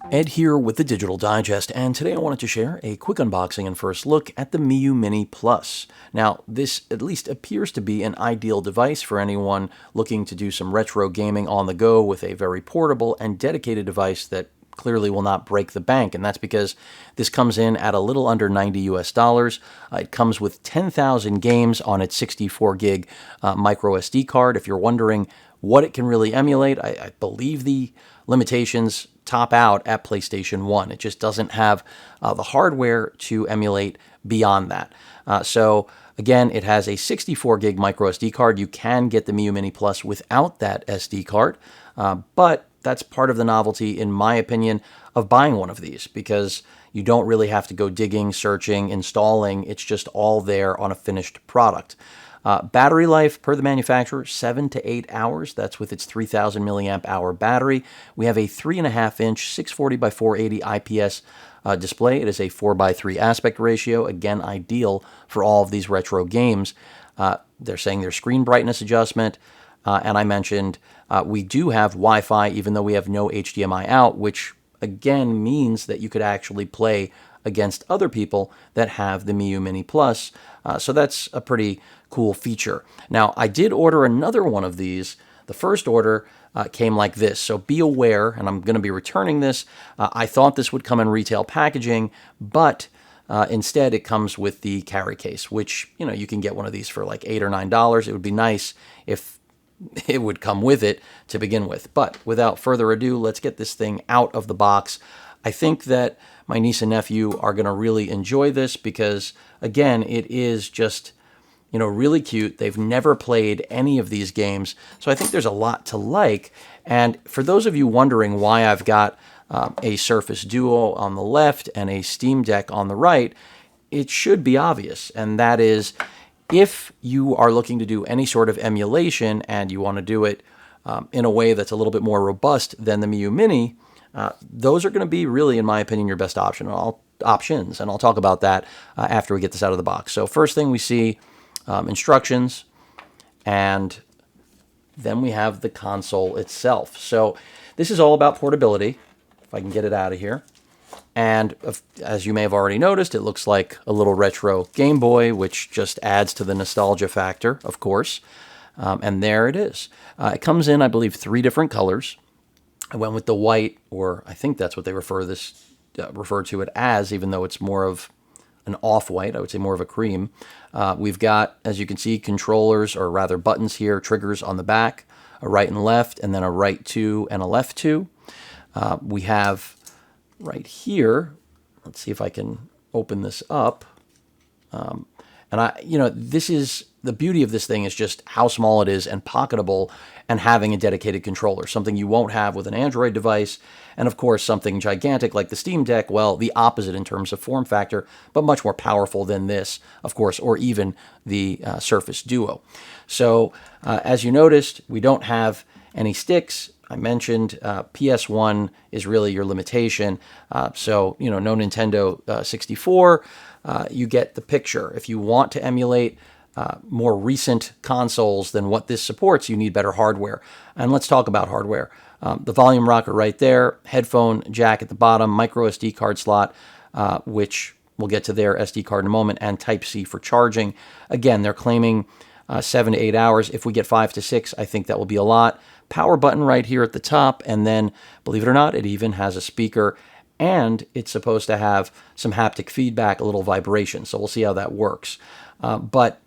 Ed here with the Digital Digest, and today I wanted to share a quick unboxing and first look at the Miyoo Mini Plus. Now, this at least appears to be an ideal device for anyone looking to do some retro gaming on the go with a very portable and dedicated device that clearly will not break the bank, and that's because this comes in at a little under $90 US. It comes with 10,000 games on its 64 gig micro SD card. If you're wondering what it can really emulate, I believe the limitations top out at PlayStation 1. It just doesn't have the hardware to emulate beyond that. So again, it has a 64 gig micro SD card. You can get the Miyoo Mini Plus without that SD card, but that's part of the novelty, in my opinion, of buying one of these, because you don't really have to go digging, searching, installing. It's just all there on a finished product. Battery life, per the manufacturer, 7 to 8 hours. That's with its 3,000 milliamp hour battery. We have a 3.5-inch 640 by 480 IPS display. It is a 4:3 aspect ratio, again, ideal for all of these retro games. They're saying there's screen brightness adjustment, and I mentioned we do have Wi-Fi, even though we have no HDMI out, which again means that you could actually play against other people that have the Miyoo Mini Plus. So that's a pretty cool feature. Now, I did order another one of these. The first order came like this, so be aware, and I'm going to be returning this. I thought this would come in retail packaging, but instead it comes with the carry case, which, you know, you can get one of these for like $8 or $9. It would be nice if it would come with it to begin with. But without further ado, let's get this thing out of the box. I think that my niece and nephew are going to really enjoy this because, again, it is just, you know, really cute. They've never played any of these games, so I think there's a lot to like. And for those of you wondering why I've got a Surface Duo on the left and a Steam Deck on the right, it should be obvious, and that is, if you are looking to do any sort of emulation and you want to do it in a way that's a little bit more robust than the Miyoo Mini, those are going to be really, in my opinion, your best options, and I'll talk about that after we get this out of the box. So first thing we see, instructions, and then we have the console itself. So this is all about portability, if I can get it out of here. And as you may have already noticed, it looks like a little retro Game Boy, which just adds to the nostalgia factor, of course. And there it is. It comes in, I believe, 3 different colors. I went with the white, or I think that's what they refer to it as, even though it's more of an off-white. I would say more of a cream. We've got, as you can see, controllers, or rather buttons here, triggers on the back, a right and left, and then a right 2 and a left 2. We have right here, let's see if I can open this up. This is the beauty of this thing, is just how small it is and pocketable, and having a dedicated controller, something you won't have with an Android device. And of course, something gigantic like the Steam Deck, well, the opposite in terms of form factor, but much more powerful than this, of course, or even the Surface Duo. So as you noticed, we don't have any sticks. I mentioned PS1 is really your limitation. So, you know, no Nintendo 64. You get the picture. If you want to emulate more recent consoles than what this supports, you need better hardware. And let's talk about hardware. The volume rocker right there, headphone jack at the bottom, micro SD card slot, which we'll get to their SD card in a moment, and Type-C for charging. Again, they're claiming 7 to 8 hours. If we get 5 to 6, I think that will be a lot. Power button right here at the top, and then, believe it or not, it even has a speaker, and it's supposed to have some haptic feedback, a little vibration, so we'll see how that works. But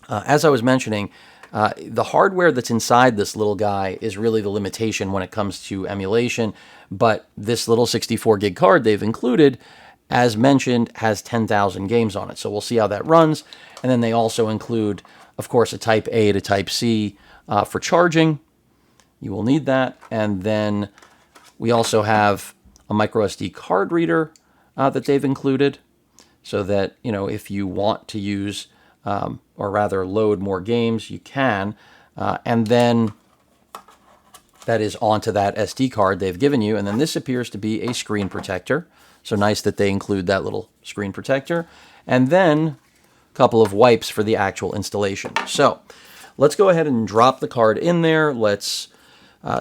as I was mentioning, the hardware that's inside this little guy is really the limitation when it comes to emulation, but this little 64 gig card they've included, as mentioned, has 10,000 games on it, so we'll see how that runs. And then they also include, of course, a Type A to Type C for charging. You will need that. And then we also have a micro SD card reader that they've included, so that, you know, if you want to use or rather load more games, you can. And then that is onto that SD card they've given you. And then this appears to be a screen protector. So nice that they include that little screen protector. And then a couple of wipes for the actual installation. So let's go ahead and drop the card in there. Let's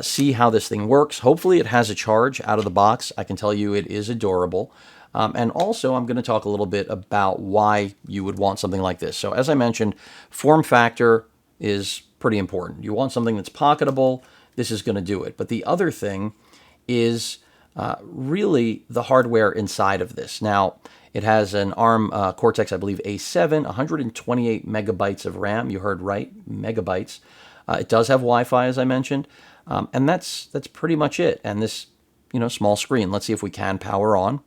see how this thing works. Hopefully it has a charge out of the box. I can tell you it is adorable. And also I'm going to talk a little bit about why you would want something like this. So as I mentioned, form factor is pretty important. You want something that's pocketable. This is going to do it. But the other thing is really the hardware inside of this. Now, it has an ARM Cortex, I believe, A7, 128 megabytes of RAM. You heard right, megabytes. It does have Wi-Fi, as I mentioned, and that's pretty much it. And this, small screen. Let's see if we can power on.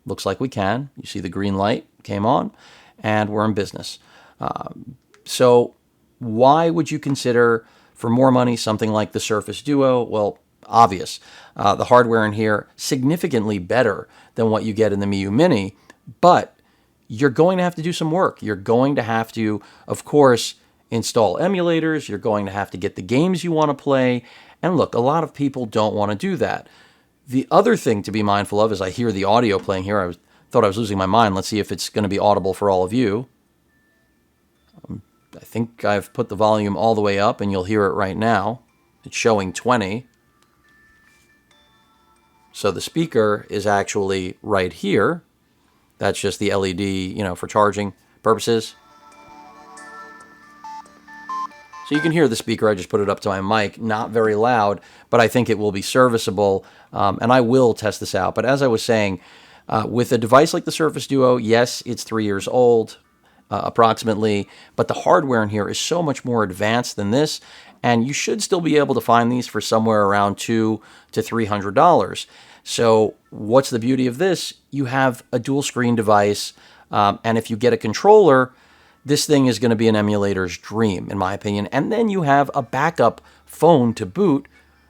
Looks like we can. You see the green light came on, and we're in business. So why would you consider, for more money, something like the Surface Duo? Well, obvious. The hardware in here, significantly better than what you get in the Miyoo Mini, but you're going to have to do some work. You're going to have to, of course, install emulators. You're going to have to get the games you want to play. And look, a lot of people don't want to do that. The other thing to be mindful of is I hear the audio playing here. I thought I was losing my mind. Let's see if it's going to be audible for all of you. I think I've put the volume all the way up, and you'll hear it right now. It's showing 20. So the speaker is actually right here. That's just the LED, for charging purposes. So you can hear the speaker. I just put it up to my mic. Not very loud, but I think it will be serviceable, and I will test this out. But as I was saying, with a device like the Surface Duo, yes, it's 3 years old, approximately, but the hardware in here is so much more advanced than this, and you should still be able to find these for somewhere around $200 to $300. So what's the beauty of this? You have a dual screen device, and if you get a controller, this thing is going to be an emulator's dream, in my opinion. And then you have a backup phone to boot,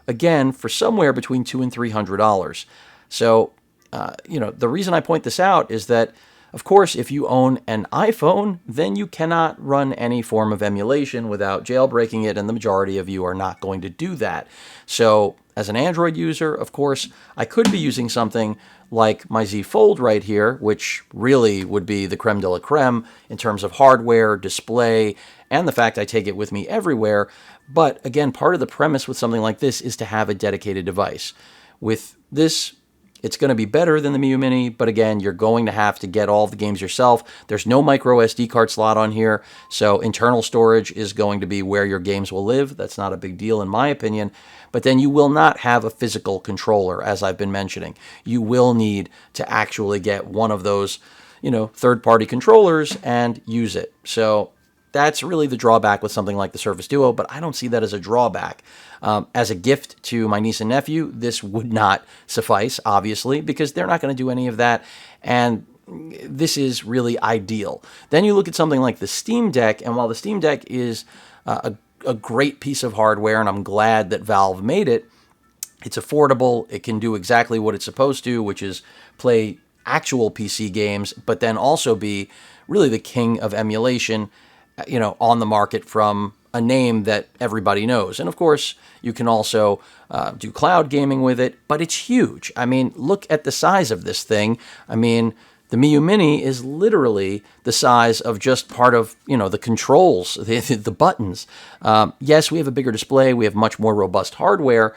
again, for somewhere between $200 and $300. So, the reason I point this out is that, of course, if you own an iPhone, then you cannot run any form of emulation without jailbreaking it, and the majority of you are not going to do that. So, as an Android user, of course, I could be using something like my Z Fold right here, which really would be the creme de la creme in terms of hardware, display, and the fact I take it with me everywhere. But again, part of the premise with something like this is to have a dedicated device. With this, it's going to be better than the Miyoo Mini, but again, you're going to have to get all of the games yourself. There's no micro SD card slot on here, so internal storage is going to be where your games will live. That's not a big deal in my opinion. But then you will not have a physical controller, as I've been mentioning. You will need to actually get one of those, third-party controllers and use it. So that's really the drawback with something like the Surface Duo, but I don't see that as a drawback. As a gift to my niece and nephew, this would not suffice, obviously, because they're not going to do any of that, and this is really ideal. Then you look at something like the Steam Deck, and while the Steam Deck is a great piece of hardware, and I'm glad that Valve made it, it's affordable, it can do exactly what it's supposed to, which is play actual PC games, but then also be really the king of emulation, on the market from a name that everybody knows. And of course, you can also do cloud gaming with it, but it's huge. I mean, look at the size of this thing. I mean, the Miyoo Mini is literally the size of just part of, the controls, the buttons. Yes, we have a bigger display. We have much more robust hardware.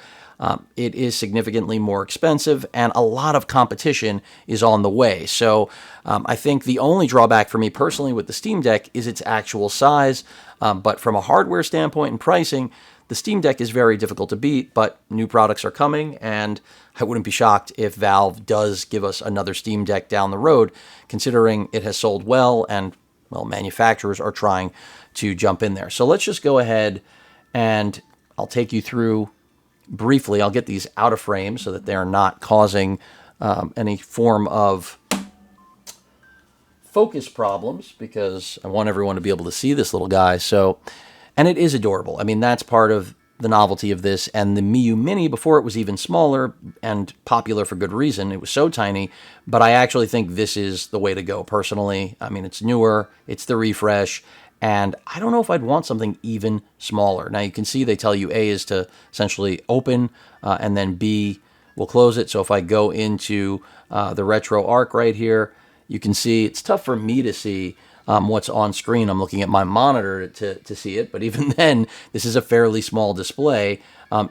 It is significantly more expensive, and a lot of competition is on the way. So I think the only drawback for me personally with the Steam Deck is its actual size. But from a hardware standpoint and pricing, the Steam Deck is very difficult to beat, but new products are coming, and I wouldn't be shocked if Valve does give us another Steam Deck down the road, considering it has sold well, and, manufacturers are trying to jump in there. So let's just go ahead, and I'll take you through briefly. I'll get these out of frame so that they're not causing any form of focus problems, because I want everyone to be able to see this little guy. So, and it is adorable. I mean, that's part of the novelty of this. And the Miyoo Mini, before it was even smaller and popular for good reason, it was so tiny, but I actually think this is the way to go personally. I mean, it's newer, it's the refresh, and I don't know if I'd want something even smaller. Now you can see they tell you A is to essentially open, and then B will close it. So if I go into the retro arc right here, you can see it's tough for me to see what's on screen. I'm looking at my monitor to see it, but even then, this is a fairly small display.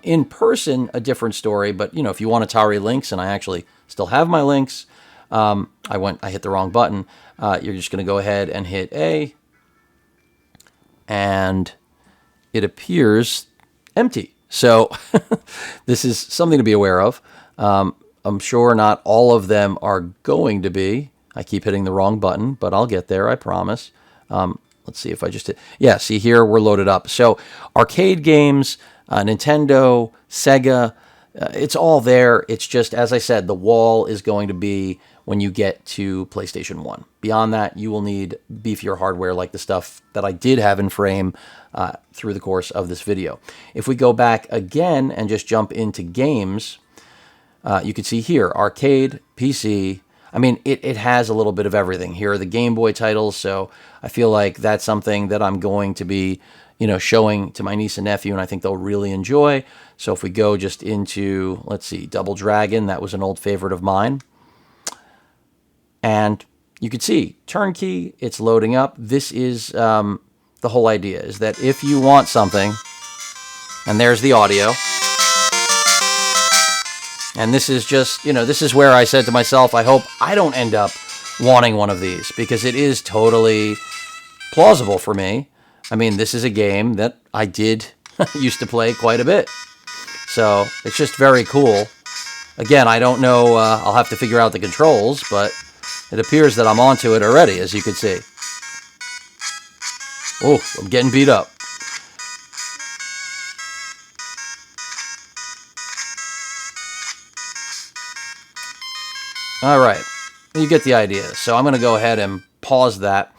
In person, a different story, but if you want Atari links, and I actually still have my links, I hit the wrong button. You're just going to go ahead and hit A, and it appears empty. So this is something to be aware of. I'm sure not all of them are going to be. I keep hitting the wrong button, but I'll get there, I promise. Let's see if I just hit. Yeah, see here, we're loaded up. So arcade games, Nintendo, Sega, it's all there. It's just, as I said, the wall is going to be when you get to PlayStation 1. Beyond that, you will need beefier hardware like the stuff that I did have in frame through the course of this video. If we go back again and just jump into games, you can see here, arcade, PC. I mean, it has a little bit of everything. Here are the Game Boy titles, so I feel like that's something that I'm going to be, showing to my niece and nephew, and I think they'll really enjoy. So if we go just into, let's see, Double Dragon, that was an old favorite of mine. And you can see, turnkey, it's loading up. This is the whole idea, is that if you want something, and there's the audio, and this is just, this is where I said to myself, I hope I don't end up wanting one of these, because it is totally plausible for me. I mean, this is a game that I did used to play quite a bit. So it's just very cool. Again, I don't know, I'll have to figure out the controls, but it appears that I'm onto it already, as you can see. Oh, I'm getting beat up. All right, you get the idea. So I'm going to go ahead and pause that.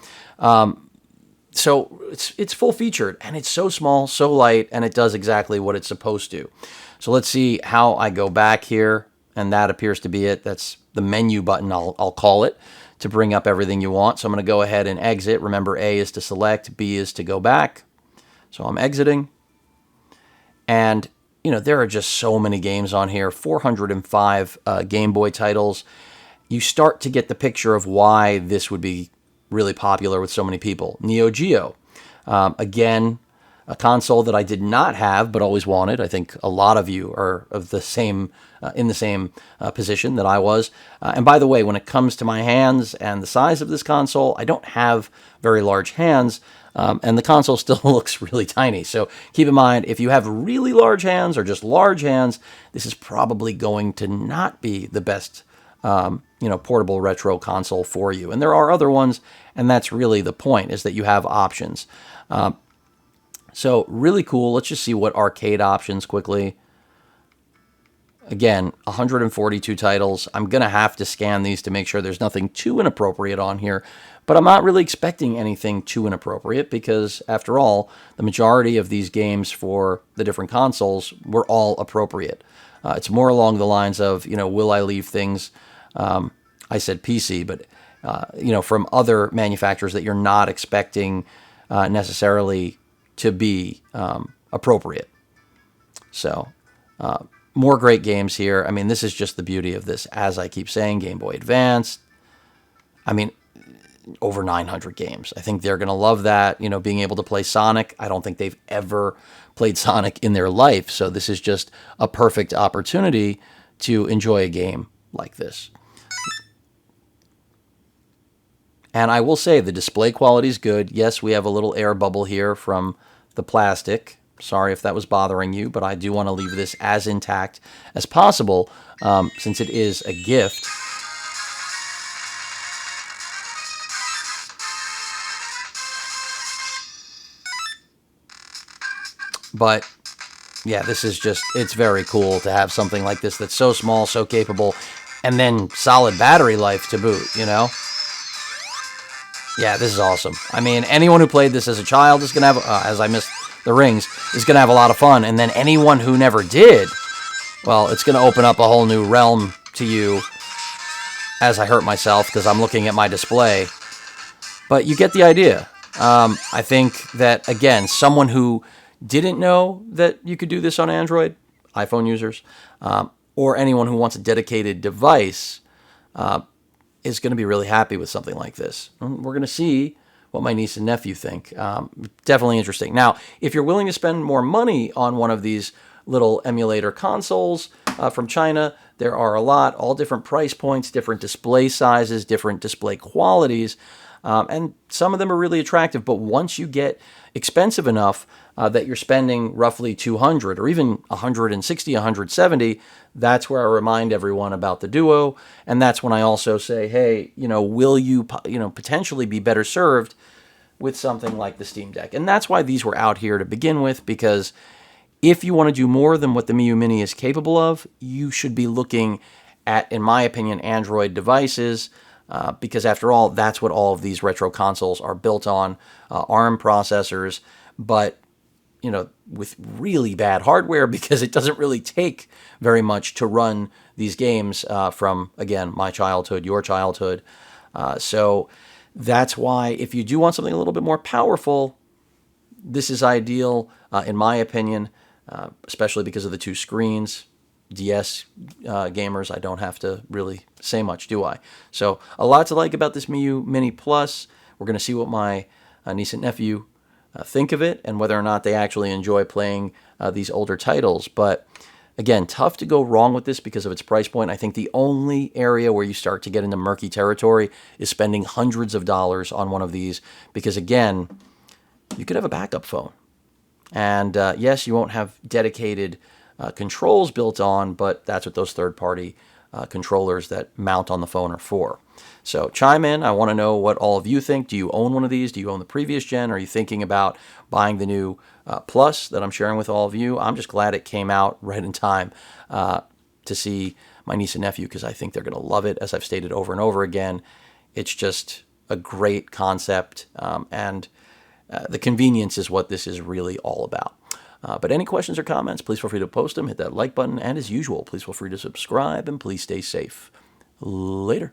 So it's full featured, and it's so small, so light, and it does exactly what it's supposed to. So let's see how I go back here, and that appears to be it. That's the menu button, I'll call it, to bring up everything you want. So I'm going to go ahead and exit. Remember, A is to select, B is to go back. So I'm exiting. And, there are just so many games on here, 405 Game Boy titles. You start to get the picture of why this would be really popular with so many people. Neo Geo, again, a console that I did not have but always wanted. I think a lot of you are of the same in the same position that I was. And by the way, when it comes to my hands and the size of this console, I don't have very large hands, and the console still looks really tiny. So keep in mind, if you have really large hands or just large hands, this is probably going to not be the best portable retro console for you. And there are other ones, and that's really the point, is that you have options. So really cool. Let's just see what arcade options quickly. Again, 142 titles. I'm going to have to scan these to make sure there's nothing too inappropriate on here, but I'm not really expecting anything too inappropriate because, after all, the majority of these games for the different consoles were all appropriate. It's more along the lines of, will I leave things, I said PC, but, from other manufacturers that you're not expecting necessarily to be appropriate. So, more great games here. I mean, this is just the beauty of this. As I keep saying, Game Boy Advance. I mean, over 900 games. I think they're going to love that. Being able to play Sonic. I don't think they've ever played Sonic in their life. So this is just a perfect opportunity to enjoy a game like this. And I will say the display quality is good. Yes, we have a little air bubble here from the plastic. Sorry if that was bothering you, but I do want to leave this as intact as possible since it is a gift. But yeah, this is just, it's very cool to have something like this that's so small, so capable, and then solid battery life to boot, Yeah, this is awesome. I mean, anyone who played this as a child is going to have, as I missed the rings, is going to have a lot of fun. And then anyone who never did, well, it's going to open up a whole new realm to you as I hurt myself because I'm looking at my display. But you get the idea. I think that, again, someone who didn't know that you could do this on Android, iPhone users, or anyone who wants a dedicated device, is going to be really happy with something like this. We're going to see what my niece and nephew think. Definitely interesting. Now, if you're willing to spend more money on one of these little emulator consoles from China, there are a lot, all different price points, different display sizes, different display qualities, and some of them are really attractive. But once you get expensive enough that you're spending roughly 200 or even 160, 170, that's where I remind everyone about the Duo, and that's when I also say, hey, will you potentially be better served with something like the Steam Deck? And that's why these were out here to begin with, because if you want to do more than what the Miyoo Mini is capable of, you should be looking at, in my opinion, Android devices, because after all, that's what all of these retro consoles are built on, ARM processors, but with really bad hardware, because it doesn't really take very much to run these games from, again, my childhood, your childhood. So that's why if you do want something a little bit more powerful, this is ideal, in my opinion, especially because of the two screens. DS gamers, I don't have to really say much, do I? So a lot to like about this Miyoo Mini Plus. We're going to see what my niece and nephew think of it and whether or not they actually enjoy playing these older titles. But again, tough to go wrong with this because of its price point. I think the only area where you start to get into murky territory is spending hundreds of dollars on one of these, because again, you could have a backup phone. And yes, you won't have dedicated controls built on, but that's what those third-party controllers that mount on the phone are for. So chime in. I want to know what all of you think. Do you own one of these? Do you own the previous gen? Are you thinking about buying the new Plus that I'm sharing with all of you? I'm just glad it came out right in time to see my niece and nephew, because I think they're going to love it. As I've stated over and over again, it's just a great concept, and the convenience is what this is really all about. But any questions or comments, please feel free to post them. Hit that like button. And as usual, please feel free to subscribe, and please stay safe. Later.